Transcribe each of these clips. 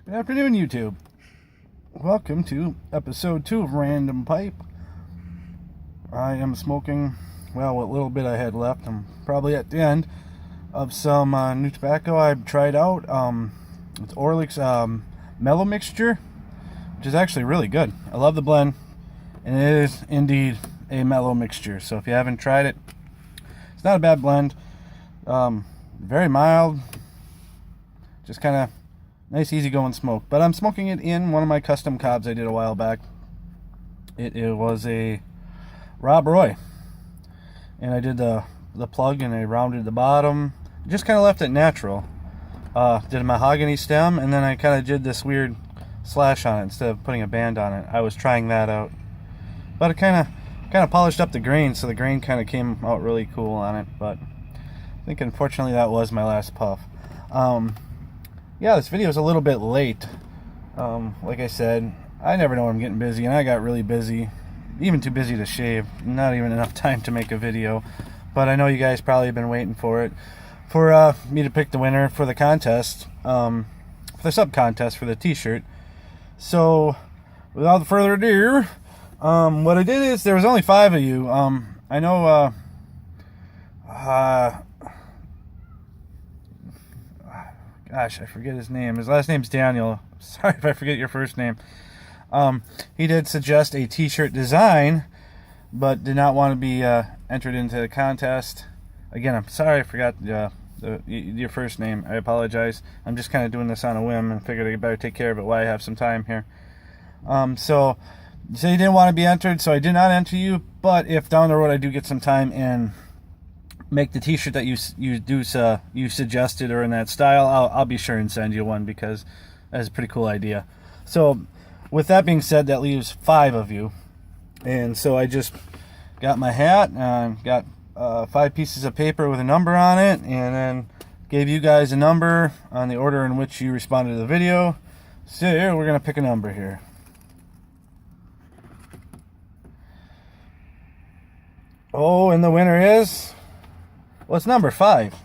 Good afternoon, YouTube. Welcome to episode 2 of Random Pipe. I am smoking, well, what little bit I had left. I'm probably at the end of some new tobacco I've tried out. It's Orlick's Mellow Mixture, which is actually really good. I love the blend, and it is indeed a mellow mixture. So if you haven't tried it, it's not a bad blend. Very mild, just kind of nice, easy-going smoke. But I'm smoking it in one of my custom cobs I did a while back. It was a Rob Roy, and I did the plug and I rounded the bottom. Just kind of left it natural. Did a mahogany stem, and then I kind of did this weird slash on it instead of putting a band on it. I was trying that out, but it kind of polished up the grain, so the grain kind of came out really cool on it. But I think unfortunately that was my last puff. Yeah, this video is a little bit late. Like I said, I never know when I'm getting busy, and I got really busy, even too busy to shave. Not even enough time to make a video. But I know you guys probably have been waiting for it, for me to pick the winner for the contest, for the sub contest for the t-shirt. So without further ado, what I did is there was only 5 of you. I know gosh, I forget his name. His last name's Daniel. Sorry if I forget your first name. He did suggest a t-shirt design, but did not want to be entered into the contest. Again, I'm sorry I forgot your first name. I apologize. I'm just kind of doing this on a whim and figured I better take care of it while I have some time here. So you say you didn't want to be entered, so I did not enter you. But if down the road I do get some time and make the t-shirt that you suggested or in that style, I'll be sure and send you one, because that's a pretty cool idea. So with that being said, that leaves 5 of you, and so I just got my hat and got 5 pieces of paper with a number on it, and then gave you guys a number on the order in which you responded to the video. So we're gonna pick a number here. Oh, and the winner is, well, it's number 5.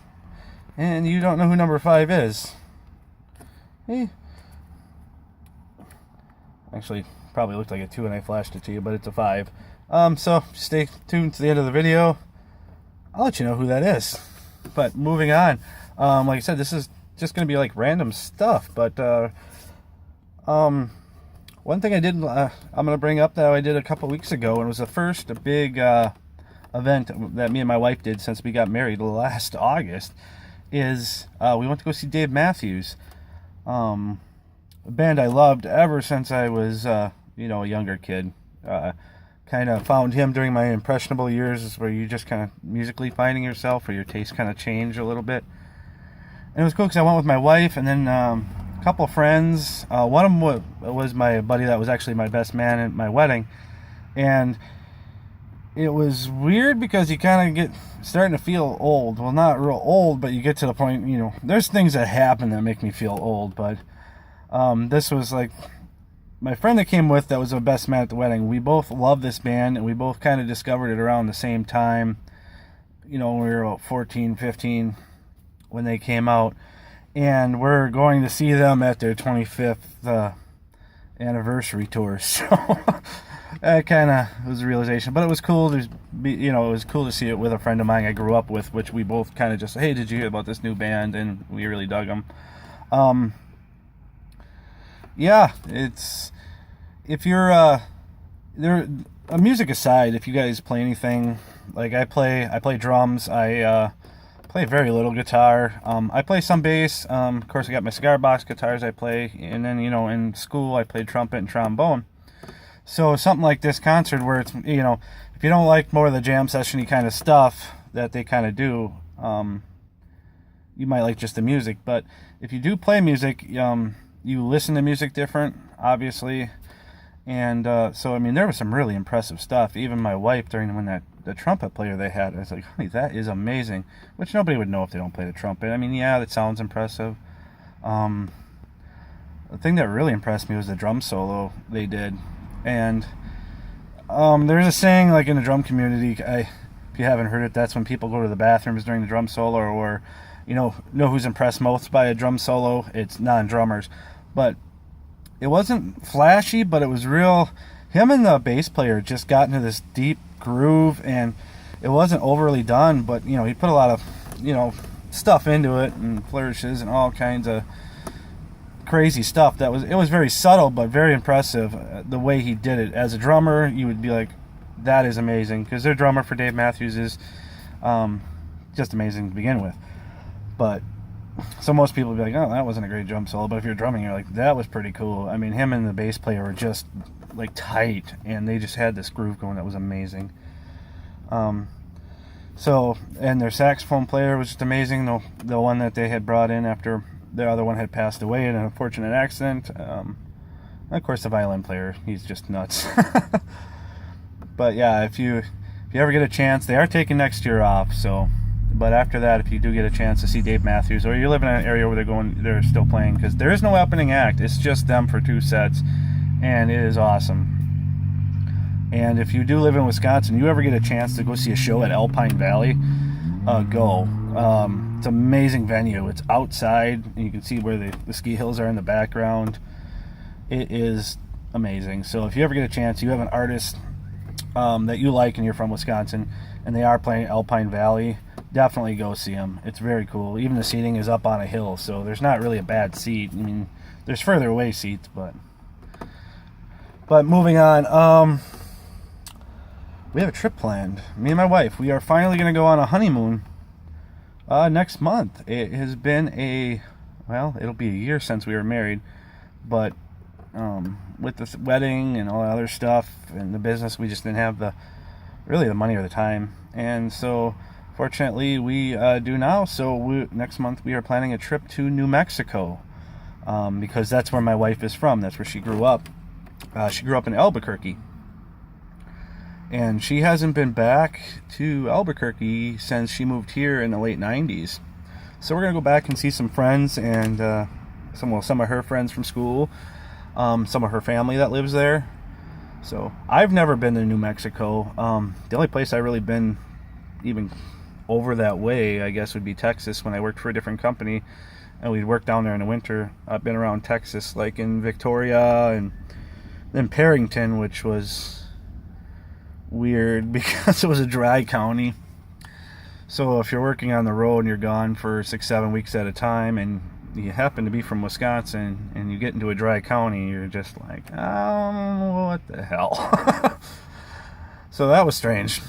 And you don't know who number 5 is. Actually, probably looked like a 2 when I flashed it to you, but it's a 5. So stay tuned to the end of the video. I'll let you know who that is. But moving on. Like I said, this is just going to be like random stuff. But one thing I did, I'm going to bring up that I did a couple weeks ago, and it was the first big event that me and my wife did since we got married last August, is we went to go see Dave Matthews, a band I loved ever since I was a younger kid. Kind of found him during my impressionable years, where you just kind of musically finding yourself, or your taste kind of change a little bit. And it was cool because I went with my wife and then a couple of friends. One of them was my buddy that was actually my best man at my wedding, and it was weird because you kind of starting to feel old. Well, not real old, but you get to the point, there's things that happen that make me feel old. But this was like my friend that came with, that was the best man at the wedding. We both loved this band, and we both kind of discovered it around the same time. We were about 14, 15 when they came out. And we're going to see them at their 25th anniversary tour. So that kind of was a realization, but it was cool to be, it was cool to see it with a friend of mine I grew up with, which we both kind of just, hey, did you hear about this new band? And we really dug them. Yeah, it's, if you're music aside, if you guys play anything, like I play drums. I play very little guitar. I play some bass. Of course, I got my cigar box guitars I play, and then in school I played trumpet and trombone. So something like this concert, where it's, if you don't like more of the jam session-y kind of stuff that they kind of do, you might like just the music. But if you do play music, you listen to music different, obviously. And so, there was some really impressive stuff. Even my wife, when the trumpet player they had, I was like, honey, that is amazing. Which nobody would know if they don't play the trumpet. Yeah, that sounds impressive. The thing that really impressed me was the drum solo they did. And there's a saying, like in the drum community, if you haven't heard it, that's when people go to the bathrooms during the drum solo, or know who's impressed most by a drum solo? It's non-drummers. But it wasn't flashy, but it was real. Him and the bass player just got into this deep groove, and it wasn't overly done, but you know, he put a lot of, you know, stuff into it and flourishes and all kinds of crazy stuff. It was very subtle but very impressive, the way he did it. As a drummer, you would be like, that is amazing, because their drummer for Dave Matthews is just amazing to begin with. But so most people would be like, oh, that wasn't a great drum solo. But if you're drumming, you're like, that was pretty cool. I mean, him and the bass player were just like tight, and they just had this groove going that was amazing. So, and their saxophone player was just amazing. The one that they had brought in after the other one had passed away in an unfortunate accident. Of course, the violin player, he's just nuts. But yeah, if you ever get a chance, they are taking next year off. So, but after that, if you do get a chance to see Dave Matthews, or you live in an area where they're still playing, because there is no opening act. It's just them for 2 sets, and it is awesome. And if you do live in Wisconsin, you ever get a chance to go see a show at Alpine Valley, go. It's an amazing venue. It's outside, and you can see where the ski hills are in the background. It is amazing. So if you ever get a chance, you have an artist that you like and you're from Wisconsin, and they are playing Alpine Valley, definitely go see them. It's very cool. Even the seating is up on a hill, so there's not really a bad seat. I mean, there's further away seats, but moving on. We have a trip planned. Me and my wife. We are finally going to go on a honeymoon next month. It has been it'll be a year since we were married, but with the wedding and all the other stuff and the business, we just didn't have the money or the time. And so, fortunately, we do now. So next month we are planning a trip to New Mexico, because that's where my wife is from. That's where she grew up. She grew up in Albuquerque. And she hasn't been back to Albuquerque since she moved here in the late 90s. So we're going to go back and see some friends, and some of her friends from school, some of her family that lives there. So I've never been to New Mexico. The only place I've really been even over that way, I guess, would be Texas, when I worked for a different company, and we'd work down there in the winter. I've been around Texas, like in Victoria and then Perrington, which was weird because it was a dry county. So if you're working on the road and you're gone for 6-7 weeks at a time, and you happen to be from Wisconsin and you get into a dry county, you're just like, oh, what the hell. So that was strange.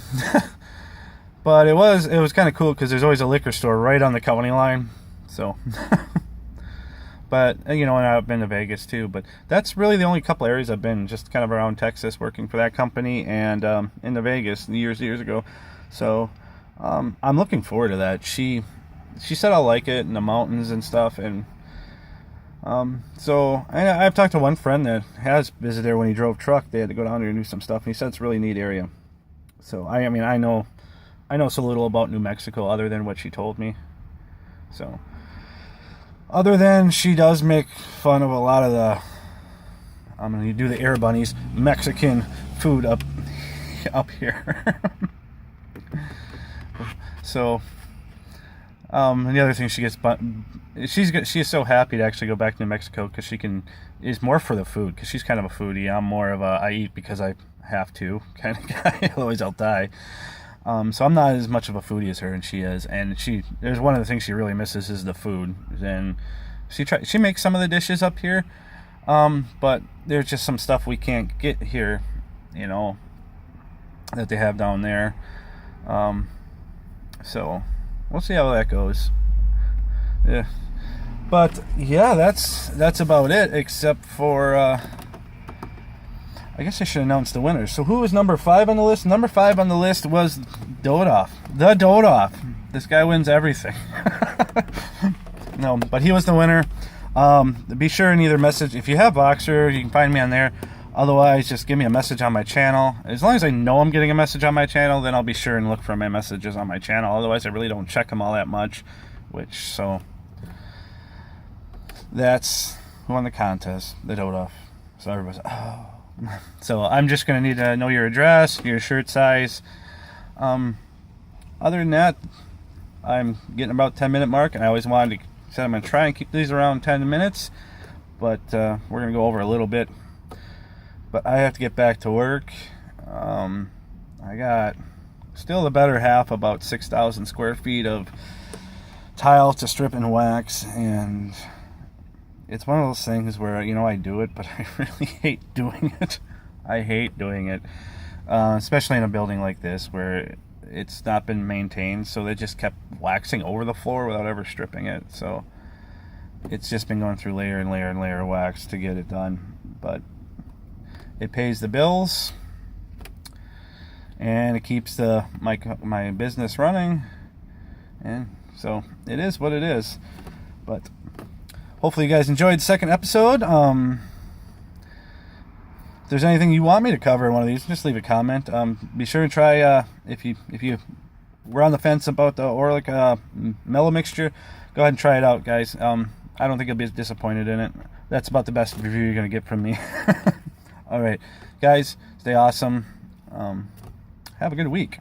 But it was kind of cool, because there's always a liquor store right on the county line. So but you know, and I've been to Vegas too, but that's really the only couple areas I've been, just kind of around Texas working for that company, and into Vegas years ago. So I'm looking forward to that. She said I'll like it, and the mountains and stuff, and so I've talked to one friend that has visited there when he drove truck. They had to go down there and do some stuff, and he said it's a really neat area. So I mean I know so little about New Mexico other than what she told me. So other than she does make fun of a lot of the, I'm going to do the Air Bunnies, Mexican food up here. So, and the other thing she gets, she is so happy to actually go back to New Mexico, because is more for the food, because she's kind of a foodie. I'm more of I eat because I have to kind of guy. Otherwise I'll die. So I'm not as much of a foodie as her, and she is. And there's one of the things she really misses is the food. And she makes some of the dishes up here, but there's just some stuff we can't get here, you know, that they have down there. So we'll see how that goes. Yeah, but yeah, that's about it. Except for I guess I should announce the winners. So who was number 5 on the list? Number 5 on the list was Dodoff. The Dodoff. This guy wins everything. No, but he was the winner. Be sure and either message, if you have Voxer, you can find me on there. Otherwise, just give me a message on my channel. As long as I know I'm getting a message on my channel, then I'll be sure and look for my messages on my channel. Otherwise, I really don't check them all that much. So that's who won the contest, the Dodoff. So everybody's, oh. So I'm just going to need to know your address, your shirt size. Other than that, I'm getting about 10-minute mark, and I always wanted to say I'm going to try and keep these around 10 minutes. but we're gonna go over a little bit. But I have to get back to work. I got still the better half, about 6,000 square feet of tile to strip and wax, and it's one of those things where, I do it, but I really hate doing it. I hate doing it, especially in a building like this where it's not been maintained, so they just kept waxing over the floor without ever stripping it. So it's just been going through layer and layer and layer of wax to get it done, but it pays the bills and it keeps my business running, and so it is what it is. But hopefully you guys enjoyed the second episode. If there's anything you want me to cover in one of these, just leave a comment. Be sure to try, if you were on the fence about the Orlick mellow mixture, go ahead and try it out, guys. I don't think you'll be disappointed in it. That's about the best review you're going to get from me. All right, guys, stay awesome. Have a good week.